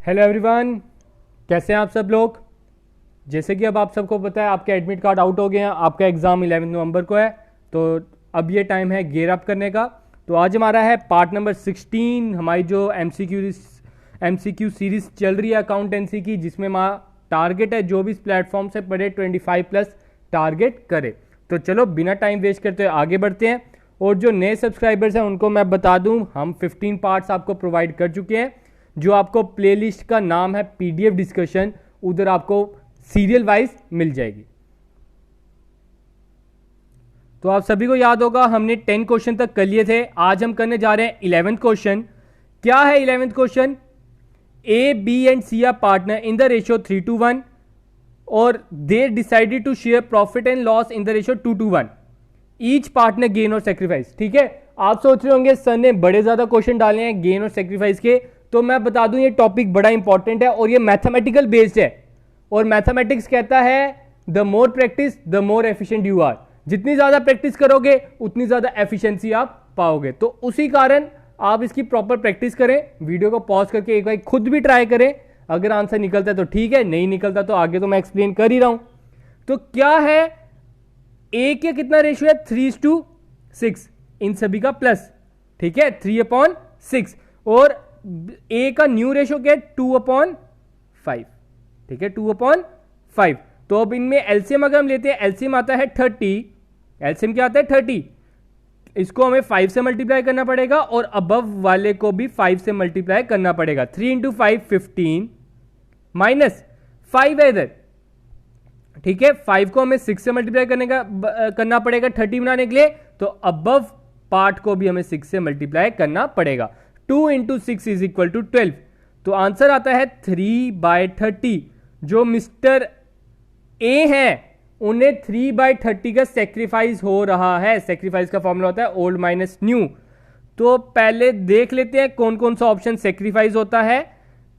Hello everyone, कैसे हैं आप सब लोग। जैसे कि अब आप सबको पता है आपके एडमिट कार्ड आउट हो गए हैं, आपका एग्ज़ाम 11 नवंबर को है, तो अब ये टाइम है गियर अप करने का। तो आज हमारा है पार्ट नंबर 16, हमारी जो एमसीक्यू सीरीज़ चल रही है अकाउंटेंसी की, जिसमें हमारा टारगेट है जो भी इस प्लेटफॉर्म से पढ़े 25+ टारगेट करे। तो चलो बिना टाइम वेस्ट करते हुए आगे बढ़ते हैं। और जो नए सब्सक्राइबर्स हैं उनको मैं बता दूं, हम 15 पार्ट्स आपको प्रोवाइड कर चुके हैं, जो आपको प्लेलिस्ट का नाम है पीडीएफ डिस्कशन, उधर आपको सीरियल वाइज मिल जाएगी। तो आप सभी को याद होगा हमने 10 क्वेश्चन तक कर लिए थे। आज हम करने जा रहे हैं 11th क्वेश्चन। क्या है 11th question? A, B and C are partner in the ratio 3:1 और they decided to share profit and loss in the ratio 2:1। Each partner gain और सेक्रीफाइस। ठीक है, आप सोच रहे होंगे सर ने बड़े ज्यादा क्वेश्चन डाले हैं गेन और सेक्रीफाइस के, तो मैं बता दूं ये टॉपिक बड़ा इंपॉर्टेंट है और ये मैथमेटिकल बेस्ड है। और मैथमेटिक्स कहता है the more practice the more efficient you are. जितनी ज्यादा प्रैक्टिस करोगे उतनी ज्यादा एफिशिएंसी आप पाओगे। तो उसी कारण आप इसकी प्रॉपर प्रैक्टिस करें, वीडियो को पॉज करके एक बार खुद भी ट्राई करें। अगर आंसर निकलता है तो ठीक है, नहीं निकलता तो आगे तो मैं एक्सप्लेन कर ही रहा हूं। तो क्या है, ए के कितना रेशियो है? 3:6, इन सभी का प्लस। ठीक है, 3/6। और ए का न्यू रेशियो क्या है? 2/5। ठीक है, 2/5। तो अब इनमें एलसीएम अगर हम लेते हैं, एलसीएम आता है 30। एलसीएम क्या आता है? 30। इसको हमें 5 से मल्टीप्लाई करना पड़ेगा और अबव वाले को भी 5 से मल्टीप्लाई करना पड़ेगा। 3 × 5 15 माइनस 5 है इधर। ठीक है, 5 को हमें 6 से मल्टीप्लाई करना पड़ेगा 30 बनाने के लिए, तो अबव पार्ट को भी हमें 6 से मल्टीप्लाई करना पड़ेगा। 2 × 6 = 12। तो आंसर आता है 3/30। जो मिस्टर ए है उन्हें 3/30 का सेक्रीफाइस हो रहा है। सेक्रीफाइस का फॉर्मूला होता है ओल्ड माइनस न्यू। तो पहले देख लेते हैं कौन कौन सा ऑप्शन सेक्रीफाइस होता है।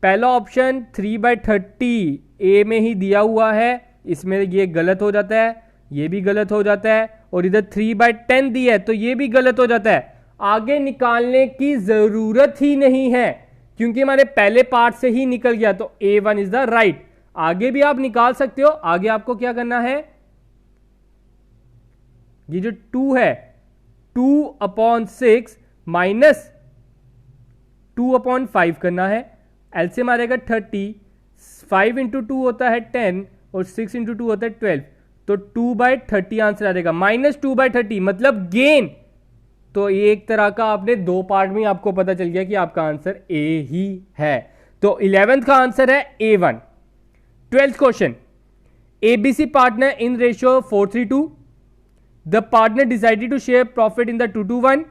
पहला ऑप्शन 3/30 ए में ही दिया हुआ है, इसमें ये गलत हो जाता है, ये भी गलत हो जाता है, और इधर 3/10 दी है तो ये भी गलत हो जाता है। आगे निकालने की जरूरत ही नहीं है क्योंकि हमारे पहले पार्ट से ही निकल गया, तो A1 इज द राइट। आगे भी आप निकाल सकते हो। आगे आपको क्या करना है, ये जो 2 है 2/6 माइनस 2/5 करना है। एलसीएम आ जाएगा 30। 5 × 2 होता है 10 और 6 × 2 होता है 12। तो 2/30 आंसर आ जाएगा। माइनस 2/30 मतलब गेन। तो ये एक तरह का आपने 2 पार्ट में आपको पता चल गया कि आपका आंसर ए ही है। तो 11th का आंसर है A1। 12th question, A B C partner in ratio 4:3 the partner decided to share profit in the 2:1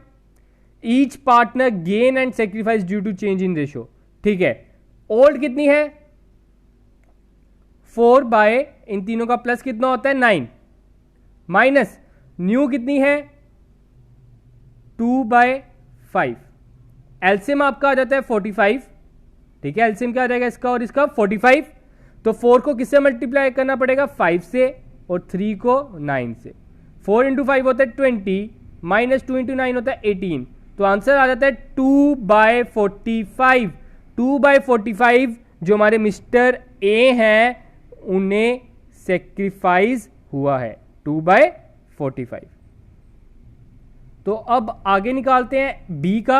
each partner gain and sacrifice due to change in ratio. ठीक है, ओल्ड कितनी है? 4 इन तीनों का प्लस कितना होता है? 9 माइनस न्यू कितनी है? 2/5। एलसीएम आपका आ जाता है 45। ठीक है, एलसीएम क्या आ जाएगा इसका और इसका? 45। तो 4 को किससे मल्टीप्लाई करना पड़ेगा? 5 से, और 3 को 9 से। 4 × 5 होता है 20 माइनस 2 × 9 होता है 18। तो आंसर आ जाता है 2/45। 2/45 जो हमारे मिस्टर ए हैं उन्हें सेक्रीफाइस हुआ है 2/45। तो अब आगे निकालते हैं बी का।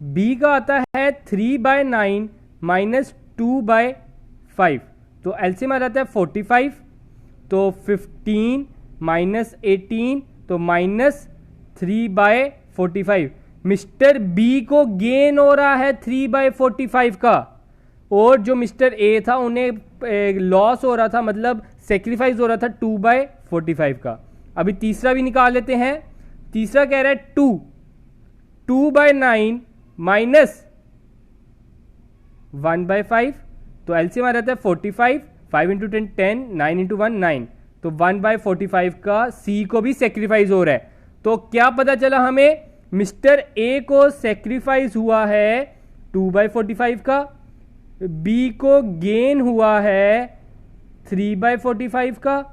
बी का आता है 3/9 माइनस 2/5। तो एलसीएम आ जाता है 45। तो 15 माइनस 18 तो माइनस 3/45। मिस्टर बी को गेन हो रहा है 3/45 का, और जो मिस्टर ए था उन्हें लॉस हो रहा था, मतलब सेक्रीफाइस हो रहा था 2/45 का। अभी तीसरा भी निकाल लेते हैं। तीसरा कह रहा है 2/9 माइनस 1/5। तो एलसीएम आ जाता है 45। 5 × 10 10, 9 × 1 9। तो 1/45 का सी को भी सेक्रीफाइस हो रहा है। तो क्या पता चला हमें? मिस्टर ए को सेक्रीफाइस हुआ है 2/45 का, बी को गेन हुआ है 3/45 का,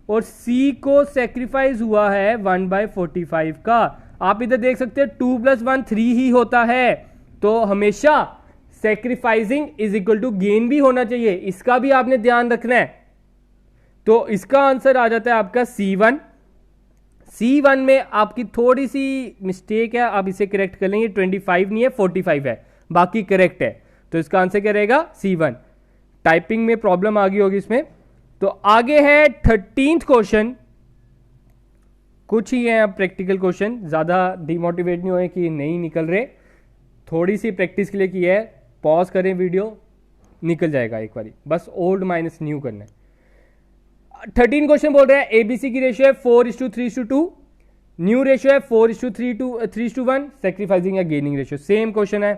और सी को सेक्रीफाइस हुआ है 1/45 का। आप इधर देख सकते हैं 2 + 1 3 ही होता है। तो हमेशा sacrificing is equal to gain भी होना चाहिए, इसका भी आपने ध्यान रखना है। तो इसका आंसर आ जाता है आपका C1। C1 में आपकी थोड़ी सी मिस्टेक है, आप इसे करेक्ट कर लेंगे, 25 नहीं है 45 है, बाकी करेक्ट है। तो इसका आंसर क्या रहेगा C1। टाइपिंग में प्रॉब्लम आ गई होगी इसमें। तो आगे है 13th क्वेश्चन, कुछ ही है प्रैक्टिकल क्वेश्चन, ज्यादा डिमोटिवेट नहीं होए कि नहीं निकल रहे, थोड़ी सी प्रैक्टिस के लिए की है। पॉज करें वीडियो, निकल जाएगा एक बारी, बस ओल्ड माइनस न्यू करना है। 13 क्वेश्चन बोल रहा है एबीसी की रेशियो है 4:3:2, न्यू रेशियो है 4:3:1, सेक्रीफाइसिंग या गेनिंग रेशियो सेम क्वेश्चन है।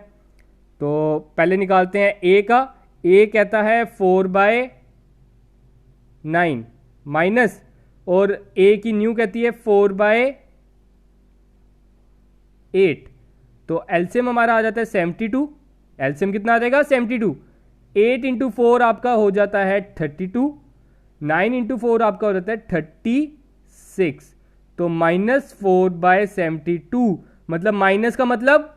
तो पहले निकालते हैं ए का। ए कहता है 4/9 माइनस, और ए की न्यू कहती है 4/8, तो एलसीएम हमारा आ जाता है 72। एलसीएम कितना आ जाएगा 72। 8 इंटू 4 आपका हो जाता है 32, 9 इंटू 4 आपका हो जाता है 36। तो -4/72, मतलब माइनस का मतलब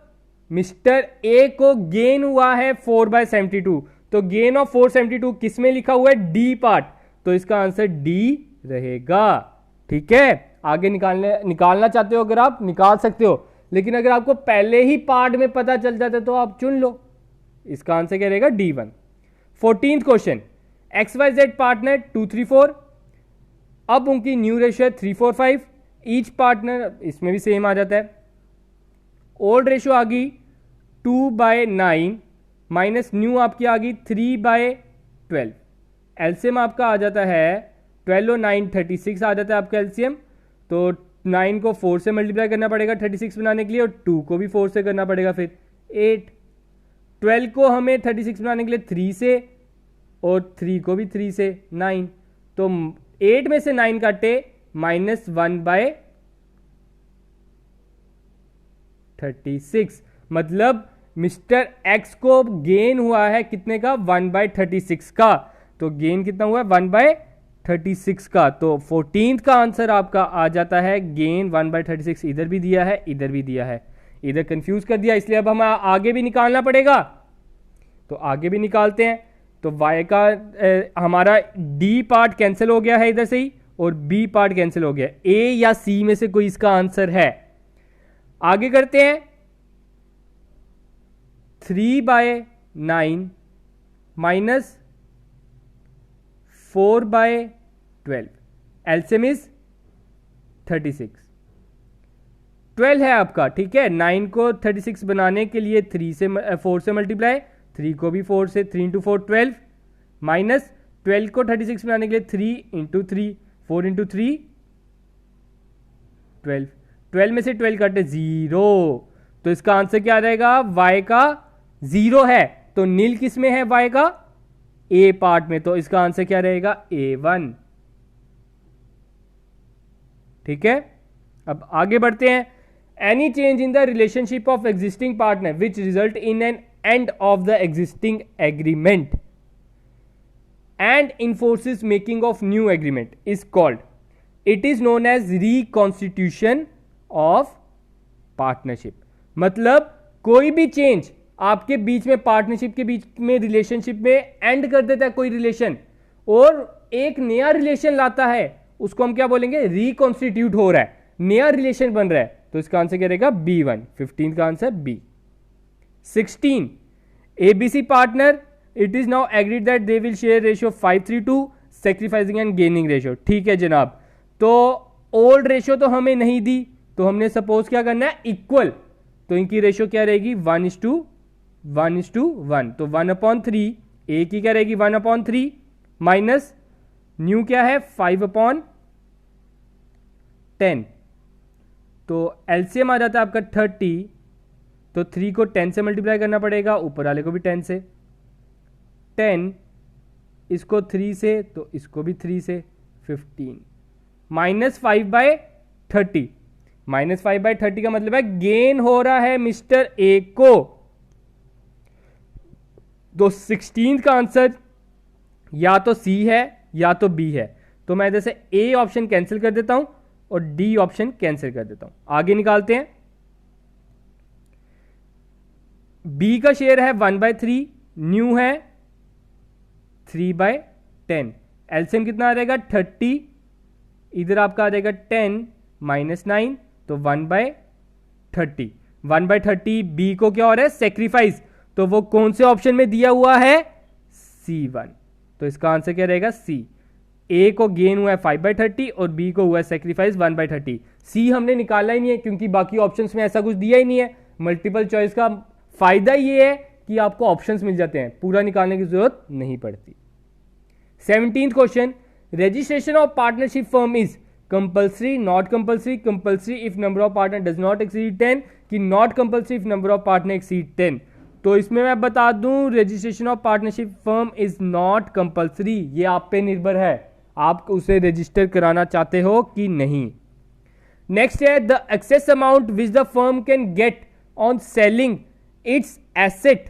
मिस्टर ए को गेन हुआ है 4/72। तो गेन ऑफ 472 किस में लिखा हुआ है, डी पार्ट, तो इसका आंसर डी रहेगा। ठीक है, आगे निकालना चाहते हो अगर आप निकाल सकते हो, लेकिन अगर आपको पहले ही पार्ट में पता चल जाता तो आप चुन लो। इसका आंसर क्या रहेगा D1। 14th question, XYZ partner 2, 3, 4, अब उनकी न्यू रेशियो है 3, 4, 5, ईच पार्टनर, इसमें भी सेम आ जाता है। ओल्ड रेशियो आ गई 2/9 माइनस न्यू आपकी आ गई 3/12। एलसीएम आपका आ जाता है 12 और 9 36 आ जाता है आपका एलसीएम। तो 9 को 4 से मल्टीप्लाई करना पड़ेगा 36 बनाने के लिए, और 2 को भी 4 से करना पड़ेगा, फिर 8। 12 को हमें 36 बनाने के लिए 3 से, और 3 को भी 3 से 9। तो 8 में से 9 काटे -1/36, मतलब मिस्टर एक्स को गेन हुआ है कितने का, 1/36 का। तो गेन कितना हुआ है 1/36 का। तो 14th का आंसर आपका आ जाता है गेन 1/36। इधर भी दिया है, इधर भी दिया है, इधर कंफ्यूज कर दिया, इसलिए अब हमें आगे भी निकालना पड़ेगा। तो आगे भी निकालते हैं। तो y का हमारा d पार्ट कैंसिल हो गया है इधर से ही, और b पार्ट कैंसिल हो गया। a या c में से कोई इसका आंसर है। आगे करते हैं 3/9 माइनस 4/12, एलसीएम इज 36। 12 है आपका, ठीक है। 9 को 36 बनाने के लिए 4 से मल्टीप्लाई, 3 को भी 4 से, 3 इंटू 4 12, माइनस 12 को 36 बनाने के लिए 3 इंटू 3, 4 इंटू 3 12। 12 में से 12 काटे 0, तो इसका आंसर क्या रहेगा, y का 0 है, तो नील किस में है y का, a पार्ट में, तो इसका आंसर क्या रहेगा A1। ठीक है, अब आगे बढ़ते हैं। Any change in the relationship of existing partner which result in an end of the existing agreement and enforces making of new agreement is called, it is known as reconstitution of partnership. मतलब कोई भी change आपके बीच में, partnership के बीच में, relationship में and कर देता है कोई रिलेशन, और एक नया रिलेशन लाता है, उसको हम क्या बोलेंगे, रिकॉन्स्टिट्यूट हो रहा है, नया रिलेशन बन रहा है। तो इसका आंसर क्या रहेगा B1। 15 का answer B। 16, ABC partner, it is now agreed that they will share ratio 5:3:2, sacrificing and gaining ratio. ठीक है जनाब, तो ओल्ड रेशियो तो हमें नहीं दी, तो हमने सपोज क्या करना है, इक्वल, तो इनकी रेशियो क्या रहेगी 1:1:1। तो 1/3, ए की क्या रहेगी 1/3, माइनस न्यू क्या है 5/10। तो एलसीएम आ जाता है आपका 30, तो 3 को 10 से मल्टीप्लाई करना पड़ेगा, ऊपर वाले को भी 10 से, 10 इसको 3 से, तो इसको भी 3 से, 15 -5/30। -5/30 का मतलब है गेन हो रहा है मिस्टर ए को। तो 16 का आंसर या तो सी है या तो बी है, तो मैं इधर से ए ऑप्शन कैंसिल कर देता हूं और डी ऑप्शन कैंसिल कर देता हूं। आगे निकालते हैं। बी का शेयर है 1/3, न्यू है 3/10, एलसीएम कितना आ जाएगा 30, इधर आपका आ जाएगा 10 - 9, तो 1/30। 1/30 बी को क्या हो रहा है सेक्रीफाइस, तो वो कौन से ऑप्शन में दिया हुआ है C1, तो इसका आंसर क्या रहेगा सी। ए को गेन हुआ है 5/30 और बी को हुआ है सेक्रीफाइस 1/30। सी हमने निकाला ही नहीं है क्योंकि बाकी ऑप्शंस में ऐसा कुछ दिया ही नहीं है। मल्टीपल चॉइस का फायदा ये है कि आपको ऑप्शंस मिल जाते हैं, पूरा निकालने की जरूरत नहीं पड़ती। 17th question, registration of partnership firm is compulsory, not compulsory, compulsory if number of partner does not exceed 10, कि not compulsory if number of partner exceed 10। तो इसमें मैं बता दूं registration of partnership firm is not compulsory, ये आप पे निर्भर है, आप उसे रजिस्टर कराना चाहते हो कि नहीं। नेक्स्ट है the excess amount which the firm can get on selling it's asset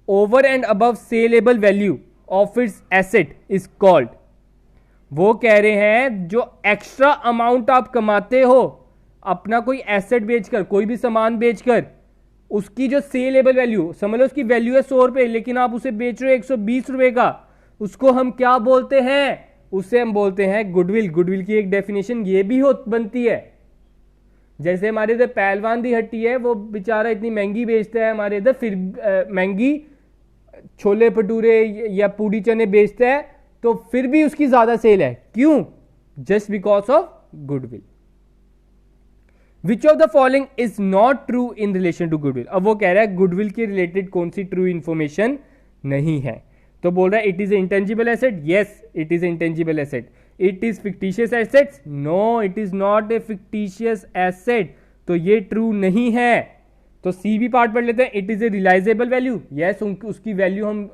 over and above saleable value of its asset is called. वो कह रहे हैं जो एक्स्ट्रा अमाउंट आप कमाते हो अपना कोई एसेट बेचकर, कोई भी सामान बेचकर, उसकी जो सेलेबल वैल्यू, समझ लो उसकी वैल्यू है 100 रुपए लेकिन आप उसे बेच रहे हो 120 रुपए का, उसको हम क्या बोलते हैं, उसे हम बोलते हैं गुडविल। गुडविल की एक डेफिनेशन ये भी बनती है, जैसे हमारे इधर पहलवान दी हट्टी है, वो बेचारा इतनी महंगी बेचता है हमारे इधर, फिर महंगी छोले भटूरे या पूड़ी चने बेचता है तो फिर भी उसकी ज्यादा सेल है, क्यों, just because of goodwill. Which of the following is not true in relation to goodwill. अब वो कह रहा है गुडविल के रिलेटेड कौन सी ट्रू इंफॉर्मेशन नहीं है, तो बोल रहा है it is intangible asset, yes it is intangible asset. It is fictitious assets, no it is not a fictitious asset, तो ये ट्रू नहीं है। तो सी भी पार्ट पढ़ लेते हैं, it is a realisable value, yes उसकी वैल्यू हम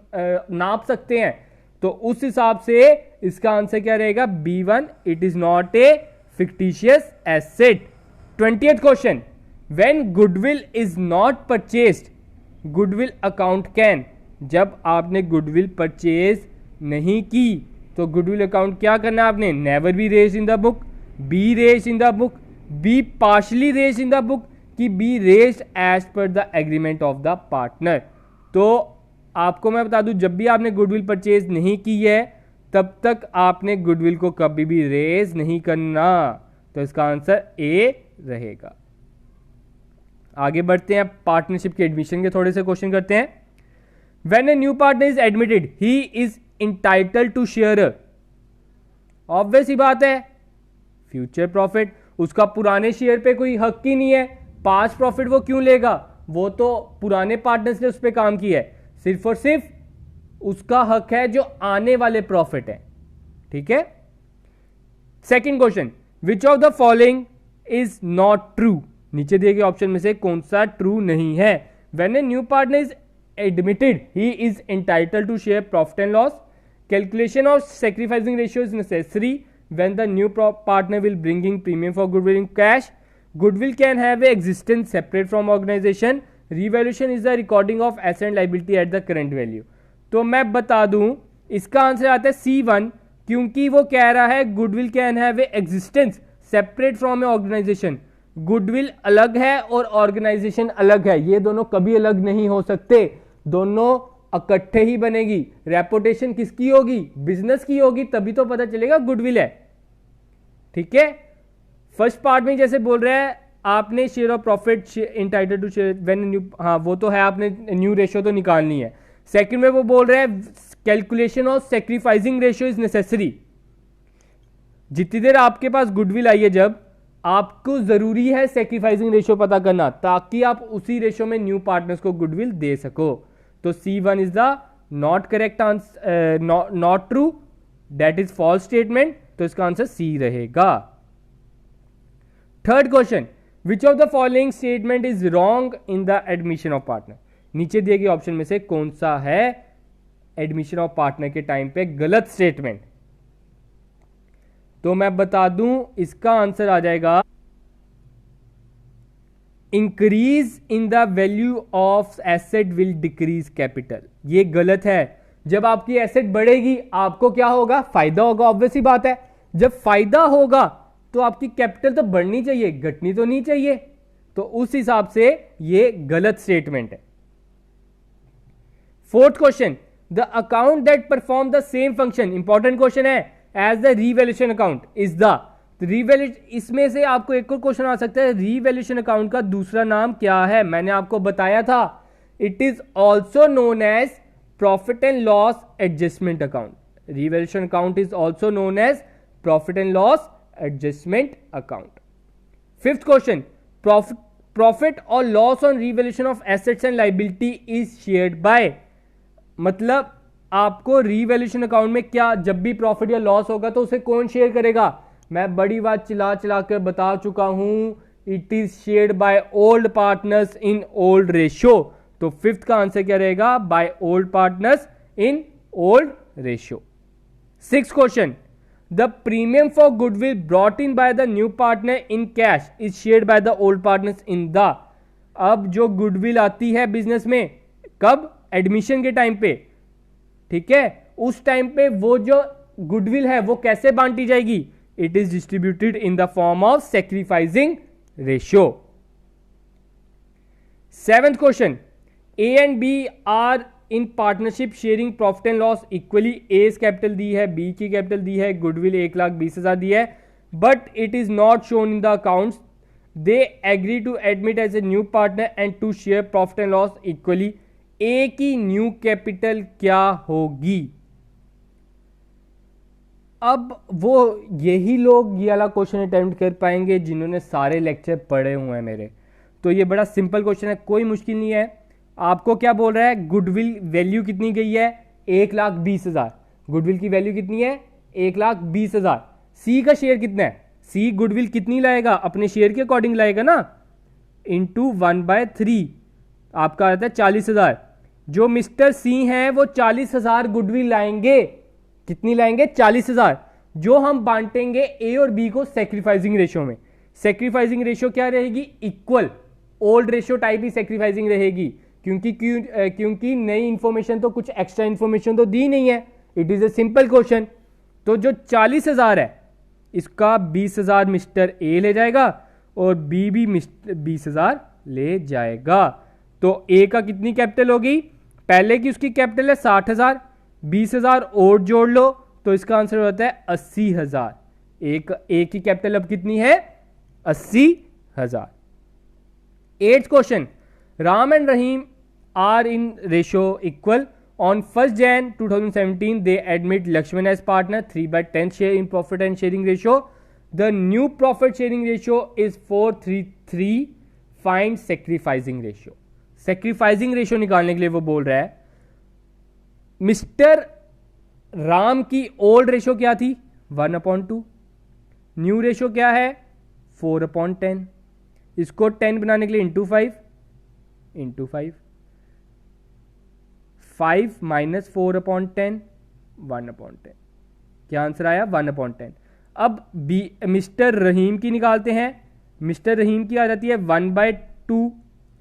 नाप सकते हैं, तो उस हिसाब से इसका आंसर क्या रहेगा B1, it is not a fictitious asset. 20th question, when goodwill is not purchased goodwill account can. जब आपने गुडविल परचेज नहीं की तो गुडविल अकाउंट क्या करना है आपने, never be raise in the book, be raise in the book, be partially raise in the book, कि be raise as per the agreement of the partner. तो आपको मैं बता दूं जब भी आपने गुडविल परचेज नहीं की है तब तक आपने गुडविल को कभी भी रेज नहीं करना, तो इसका आंसर ए रहेगा। आगे बढ़ते हैं, पार्टनरशिप के एडमिशन के थोड़े से क्वेश्चन करते हैं। When a new partner is admitted, he is entitled to share, obvious ही बात है, फ्यूचर प्रॉफिट। उसका पुराने शेयर पे कोई हक ही नहीं है, पास्ट प्रॉफिट वो क्यों लेगा, वो तो पुराने पार्टनर्स ने उस पर काम किया है, सिर्फ और सिर्फ उसका हक है जो आने वाले प्रॉफिट है, ठीक है। Second question, which of the following is not true, नीचे दिए गए ऑप्शन में से कौन सा ट्रू नहीं है। When A new partner is admitted, he is entitled to share profit and loss. Calculation of sacrificing ratio is necessary when the new partner will bring in premium for goodwill in cash. Goodwill can have a existence separate from organization. Revaluation is the recording of asset and liability at the current value. तो मैं बता दूं इसका answer आता है C1, क्योंकि वो कह रहा है goodwill can have a existence separate from a organisation. Goodwill अलग है और ऑर्गेनाइजेशन अलग है, ये दोनों कभी अलग नहीं हो सकते, दोनों इकट्ठे ही बनेगी। रेपुटेशन किसकी होगी, बिजनेस की होगी, तभी तो पता चलेगा गुडविल है, ठीक है। फर्स्ट पार्ट में जैसे बोल रहा है आपने share of profit entitled to share when new, हाँ वो तो है, आपने न्यू रेशियो तो निकालनी है। सेकंड में वो बोल रहा है calculation of sacrificing ratio is necessary. जितनी देर आपके पास गुडविल आई है, जब आपको जरूरी है सैक्रिफाइसिंग रेशियो पता करना ताकि आप उसी रेशियो में न्यू पार्टनर्स को गुडविल दे सको। तो C1 is the not correct answer, not true, that is false statement, तो इसका आंसर C रहेगा। Third question, which of the following statement is wrong in the admission of partner. नीचे दिए गए ऑप्शन में से कौन सा है एडमिशन ऑफ पार्टनर के टाइम पे गलत स्टेटमेंट। तो मैं बता दूं इसका आंसर आ जाएगा increase in the value of asset will decrease capital. ये गलत है, जब आपकी एसेट बढ़ेगी आपको क्या होगा, फायदा होगा, ऑब्वियस ही बात है। जब फायदा होगा तो आपकी कैपिटल तो बढ़नी चाहिए, घटनी तो नहीं चाहिए, तो उस हिसाब से ये गलत स्टेटमेंट है। Fourth question, the account that perform the same function, important question है, as the revaluation account is the इसमें से आपको एक और क्वेश्चन आ सकता है, रीवैल्यूएशन अकाउंट का दूसरा नाम क्या है? मैंने आपको बताया था, it is also known as profit and loss adjustment account. Revaluation account is also known as profit and loss adjustment account. Fifth question, profit और loss on revaluation of assets and liability is shared by. मतलब आपको revaluation account में क्या, जब भी profit या loss होगा तो उसे कौन शेयर करेगा? मैं बड़ी बात चिल्ला चिल्ला कर बता चुका हूं, it is shared by old partners in old ratio. तो फिफ्थ का आंसर क्या रहेगा? By old partners in old ratio. Sixth question, the premium for goodwill brought in by the new partner in cash is shared by the old partners in the. अब जो goodwill आती है business में, कब? Admission के time पे, ठीक है, उस टाइम पे वो जो गुडविल है वो कैसे बांटी जाएगी? It is distributed in the form of sacrificing ratio. Seventh question, A and B are in partnership sharing profit and loss equally. A capital दी है, बी की कैपिटल दी है, गुडविल 1,20,000 दी है, but it is not shown in the accounts. They agree to admit as a new partner and to share profit and loss equally. A की new capital क्या होगी? अब वो यही लोग ये वाला क्वेश्चन अटेम्प्ट कर पाएंगे जिन्होंने सारे लेक्चर पढ़े हुए हैं मेरे. तो ये बड़ा सिंपल क्वेश्चन है, कोई मुश्किल नहीं है. आपको क्या बोल रहा है? गुडविल वैल्यू कितनी गई है? 1,20,000. गुडविल की वैल्यू कितनी है? 1,20,000. सी का शेयर कितना है? सी गुडविल कितनी लाएगा? अपने शेयर के अकॉर्डिंग लाएगा ना, इंटू 1/3 आपका आता है 40,000. जो मिस्टर सी हैं वो 40,000 गुडविल लाएंगे. कितनी लाएंगे? 40,000, जो हम बांटेंगे ए और बी को सैक्रिफाइसिंग रेशियो में. सैक्रिफाइसिंग रेशियो क्या रहेगी? इक्वल. ओल्ड रेशियो टाइप ही सैक्रिफाइसिंग रहेगी, क्योंकि नई इंफॉर्मेशन तो, कुछ एक्स्ट्रा इंफॉर्मेशन तो दी नहीं है. It is a simple question. तो जो 40,000 है इसका 20,000 मिस्टर ए ले जाएगा और बी भी 20,000 ले जाएगा. तो ए का कितनी कैपिटल होगी? पहले की उसकी कैपिटल है 60,000, 20,000 और जोड़ लो तो इसका आंसर होता है 80,000. ए की कैपिटल अब कितनी है? 80,000. Eighth question, Ram and Rahim are in ratio equal. On 1st Jan 2017, they admit Lakshman as partner, 3/10 share in profit and sharing ratio. The new profit sharing ratio is 4:3:3. Find sacrificing ratio. Sacrificing ratio निकालने के लिए वो बोल रहा है, mister Ram की old ratio क्या थी? 1/2. न्यू रेशियो क्या है? 4/10. इसको 10 बनाने के लिए इंटू 5 5 माइनस 4/10 1/10. क्या आंसर आया? 1/10. अब बी मिस्टर रहीम की निकालते हैं. मिस्टर रहीम की आ जाती है 1/2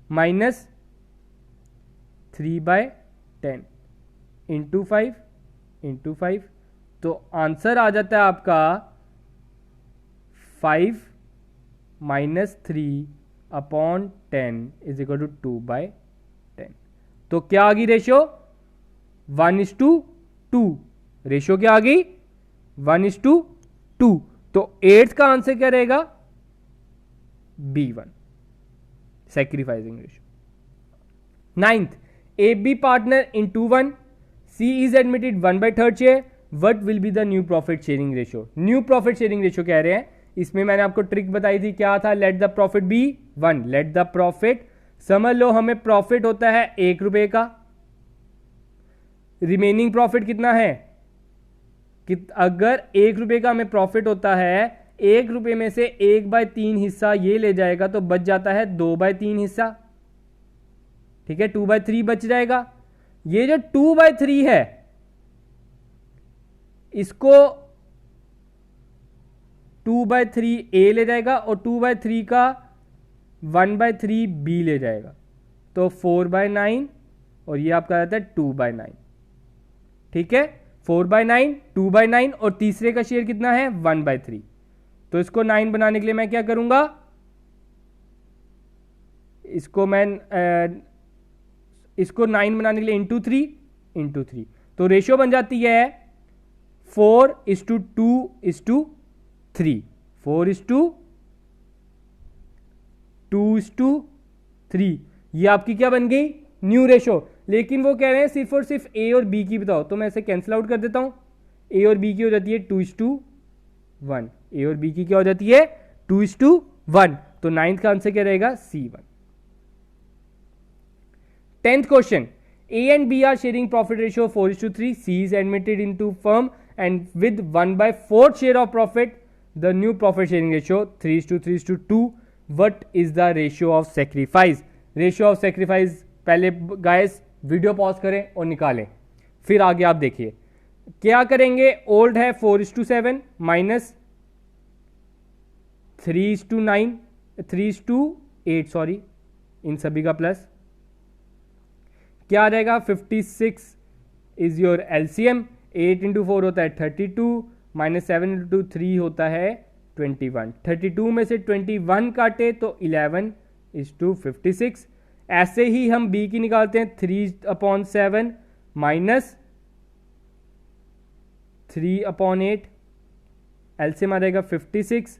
माइनस 3/10 इंटू 5. तो आंसर आ जाता है आपका 5 माइनस 3/10 इज इक्वल टू 2/10. तो क्या आ गई रेशियो? 1:2. रेशियो क्या आ गई? 1:2. तो 8th का आंसर क्या रहेगा? B1, sacrificing ratio. 9th, A B partner in 2:1. C is admitted 1/3 share. What will be the new profit sharing ratio? New profit sharing ratio कह रहे हैं. इसमें मैंने आपको ट्रिक बताई थी, क्या था? Let the profit be 1. Let the profit, समझ लो हमें प्रॉफिट होता है 1 रुपए का. रिमेनिंग प्रॉफिट कितना है? अगर 1 रुपए का हमें प्रॉफिट होता है, 1 रुपए में से 1/3 हिस्सा ये ले जाएगा तो बच जाता है 2/3 हिस्सा. ठीक है, 2/3 बच जाएगा. ये जो 2/3 है इसको 2/3 ए ले जाएगा और 2/3 का 1/3 बी ले जाएगा. तो 4/9 और ये आपका रहता है 2/9. ठीक है, 4/9 2/9 और तीसरे का शेयर कितना है? 1/3. तो इसको 9 बनाने के लिए मैं क्या करूंगा? इसको मैं इसको 9 बनाने के लिए इंटू थ्री, तो रेशियो बन जाती है 4:2:3, 4:2:3, ये आपकी क्या बन गई, न्यू रेशियो। लेकिन वो कह रहे हैं सिर्फ और सिर्फ ए और बी की बताओ, तो मैं इसे कैंसिल आउट कर देता हूं। ए और बी की हो जाती है 2:1, ए और बी की क्या हो जाती है 2:1, तो 9th का आंसर क्या रहेगा C1। 10th question, A and B are sharing profit ratio 4:3. C is admitted into firm and with 1/4 share of profit. The new profit sharing ratio 3:3:2. What is the ratio of sacrifice? Ratio of sacrifice पहले guys video pause करें और निकालें, फिर आगे आप देखिए क्या करेंगे। ओल्ड है 4:7 माइनस 3:9, 3:8 सॉरी, इन सभी का प्लस क्या रहेगा 56 इज योर एलसीएम। 8 × 4 होता है 32 माइनस 7 × 3 होता है 21। 32 में से 21 काटे तो 11:56। ऐसे ही हम बी की निकालते हैं 3/7 माइनस 3/8, एलसीएम आ जाएगा 56,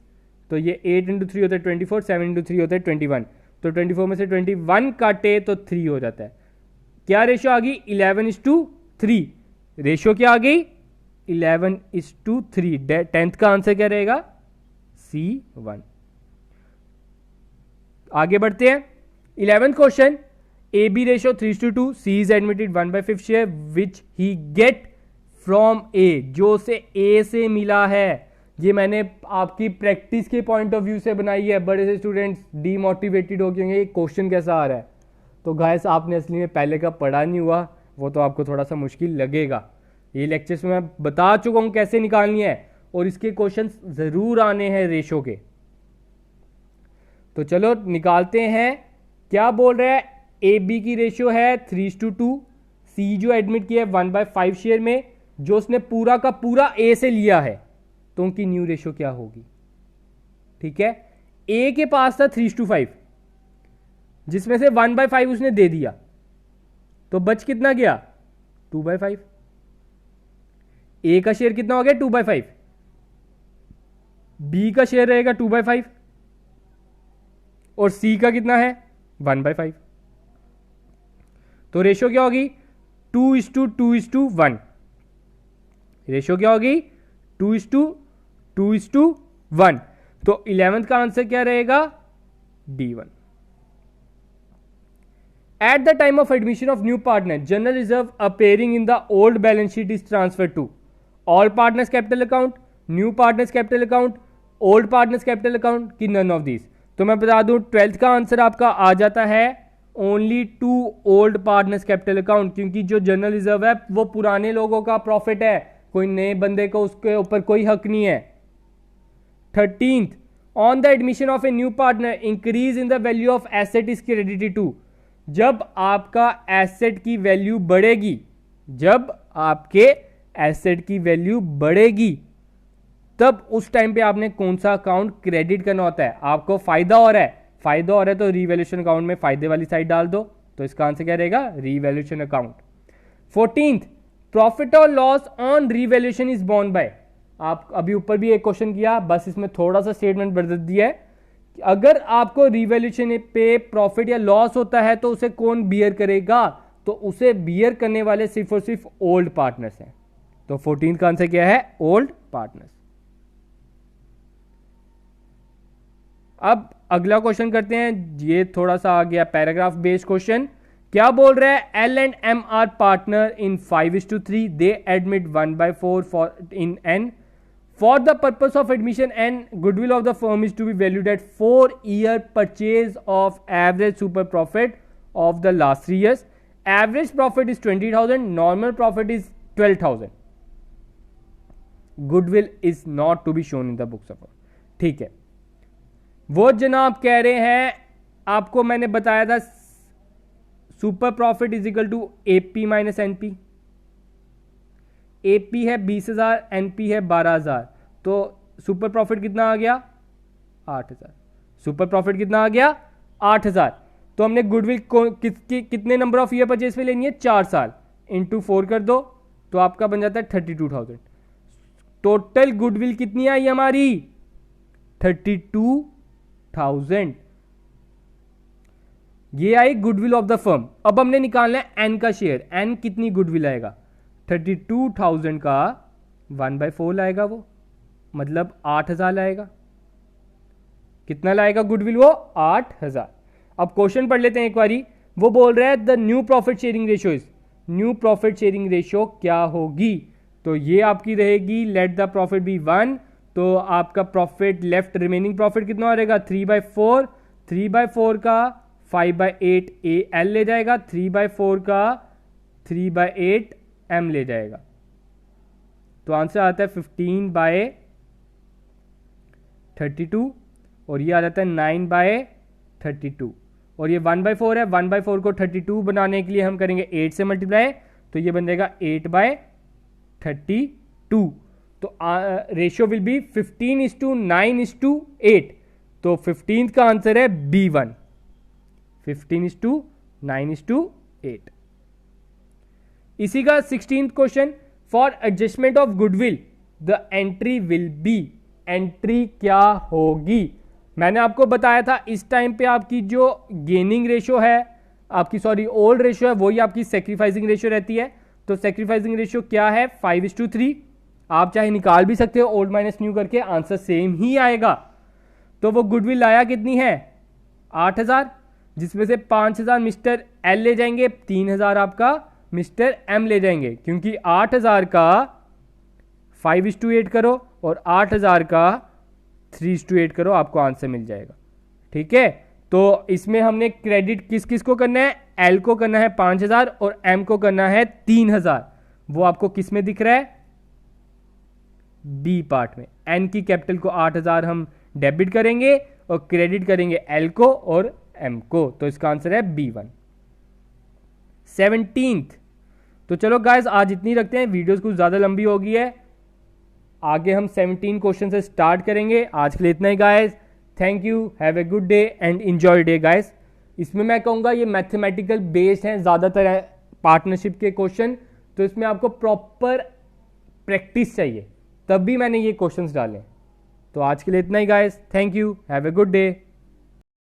तो ये 8 × 3 होता है 24, 7 × 3 होता है 21, तो 24 में से 21 काटे तो 3 हो जाता है। क्या रेशियो आ गई 11:3, रेशियो क्या आ गई 11:3। 10th का आंसर क्या रहेगा C1। आगे बढ़ते हैं 11th question, A B ratio 3:2, C is admitted 1/5 share which he get from A, जो उसे ए से मिला है। ये मैंने आपकी प्रैक्टिस के पॉइंट ऑफ व्यू से बनाई है, बड़े से स्टूडेंट्स डीमोटिवेटेड हो गए होंगे ये क्वेश्चन कैसा आ रहा है, तो गाइस आपने असली में पहले का पढ़ा नहीं हुआ, वो तो आपको थोड़ा सा मुश्किल लगेगा। ये लेक्चर्स में मैं बता चुका हूं कैसे निकालनी है, और इसके क्वेश्चंस जरूर आने हैं रेशो के। तो चलो निकालते हैं। क्या बोल रहा है, ए बी की रेशियो है 3:2, सी जो एडमिट किया है 1/5 शेयर में, जो उसने पूरा का पूरा ए से लिया है, तो उनकी न्यू रेशियो क्या होगी। ठीक है, ए के पास था 3:5, जिसमें से 1/5 उसने दे दिया, तो बच कितना गया 2/5। ए का शेयर कितना हो गया 2/5, बी का शेयर रहेगा 2/5, और सी का कितना है 1/5। तो रेशियो क्या होगी 2:2:1, रेशियो क्या होगी 2:2:1। तो 11th का आंसर क्या रहेगा D1। At the time of admission of new partner, general reserve appearing in the old balance sheet is transferred to all partners capital account, new partners capital account, old partners capital account कि none of these। तो मैं बता दूं 12th का answer आपका आ जाता है only to old partners capital account, क्योंकि जो जनरल रिजर्व है वो पुराने लोगों का प्रॉफिट है, कोई नए बंदे को उसके ऊपर कोई हक नहीं है। 13th, on the admission of a new partner increase in the value of asset is credited to, जब आपका एसेट की वैल्यू बढ़ेगी, जब आपके एसेट की वैल्यू बढ़ेगी, तब उस टाइम पे आपने कौन सा अकाउंट क्रेडिट करना होता है। आपको फायदा हो रहा है, फायदा हो रहा है तो रीवैल्यूएशन अकाउंट में फायदे वाली साइड डाल दो, तो इसका आंसर क्या रहेगा रीवैल्यूएशन अकाउंट। 14th, प्रॉफिट और loss on revaluation is borne by, आप अभी ऊपर भी एक क्वेश्चन किया, बस इसमें थोड़ा सा स्टेटमेंट बदल दिया है। अगर आपको रीवैल्यूएशन पे प्रॉफिट या लॉस होता है तो उसे कौन बियर करेगा, तो उसे बियर करने वाले सिर्फ और सिर्फ ओल्ड पार्टनर्स हैं। तो 14th का आंसर क्या है ओल्ड पार्टनर्स। अब अगला क्वेश्चन करते हैं, ये थोड़ा सा आ गया पैराग्राफ बेस्ड क्वेश्चन। क्या बोल रहा है, L and M are partner in 5:3, they admit 1/4 for in N, for the purpose of admission N goodwill of the firm is to be valued at 4-year purchase of average super profit of the last 3 years, average profit is 20,000, normal profit is 12,000, goodwill is not to be shown in the books of. ठीक है, वो जनाब कह रहे हैं, आपको मैंने बताया था super profit is equal to AP minus NP, AP है 20,000, एनपी है 12,000, तो सुपर प्रॉफिट कितना आ गया 8,000, सुपर प्रॉफिट कितना आ गया 8,000। तो हमने गुडविल कितने नंबर ऑफ ईयर परचेज पे लेनी है, 4 साल, इंटू 4 कर दो तो आपका बन जाता है 32,000। टोटल गुडविल कितनी आई हमारी, 32,000। ये आई गुडविल ऑफ द फर्म। अब हमने निकालना है एन का शेयर, एन कितनी गुडविल आएगा, 32,000 का 1/4 लाएगा वो, मतलब 8,000 लाएगा। कितना लाएगा गुडविल वो, 8,000। अब क्वेश्चन पढ़ लेते हैं एक बारी। वो बोल रहा है the new profit sharing ratio is, new profit sharing ratio क्या होगी, तो ये आपकी रहेगी लेट द प्रॉफिट बी 1, तो आपका प्रॉफिट लेफ्ट रिमेनिंग प्रॉफिट कितना रहेगा 3/4, 3/4 का 5/8 ए एल ले जाएगा, 3/4 का 3/8 एम ले जाएगा, तो आंसर आता है 15/32 और ये आ जाता है 9/32 और ये 1/4 है, 1/4 को 32 बनाने के लिए हम करेंगे 8 से मल्टीप्लाई, तो ये बन जाएगा 8/32। तो रेशियो विल बी 15:9:8, तो 15 का आंसर है B1, 15:9:8। इसी का 16th question, for adjustment of goodwill the entry will be, entry क्या होगी। मैंने आपको बताया था इस टाइम पे आपकी जो गेनिंग रेशियो है, आपकी सॉरी ओल्ड रेशियो है, वही आपकी सेक्रीफाइसिंग रेशियो रहती है। तो सेक्रीफाइसिंग रेशियो क्या है 5:3। आप चाहे निकाल भी सकते हो ओल्ड माइनस न्यू करके, आंसर सेम ही आएगा। तो वो गुडविल लाया कितनी है 8,000, जिसमें से 5,000 मिस्टर एल ले जाएंगे, 3,000 आपका मिस्टर एम ले जाएंगे, क्योंकि 8,000 का 5:8 करो और 8,000 का 3:8 करो, आपको आंसर मिल जाएगा। ठीक है, तो इसमें हमने क्रेडिट किस किस को करना है, एल को करना है 5,000 और एम को करना है 3,000। वो आपको किस में दिख रहा है, बी पार्ट में। एन की कैपिटल को 8,000 हम डेबिट करेंगे और क्रेडिट करेंगे एल को और एम को, तो इसका आंसर है B1। 17th, तो चलो गाइस आज इतनी रखते हैं, वीडियोस कुछ ज्यादा लंबी हो गई है, आगे हम 17 क्वेश्चन से स्टार्ट करेंगे। आज के लिए इतना ही guys, thank you, have a good day and enjoy day guys. इसमें मैं कहूँगा ये मैथमेटिकल बेस्ड हैं ज़्यादातर पार्टनरशिप के क्वेश्चन, तो इसमें आपको प्रॉपर प्रैक्टिस चाहिए, तब भी मैंने ये क्वेश्चंस डाले। तो आज के लिए इतना ही guys, thank you, have a good day.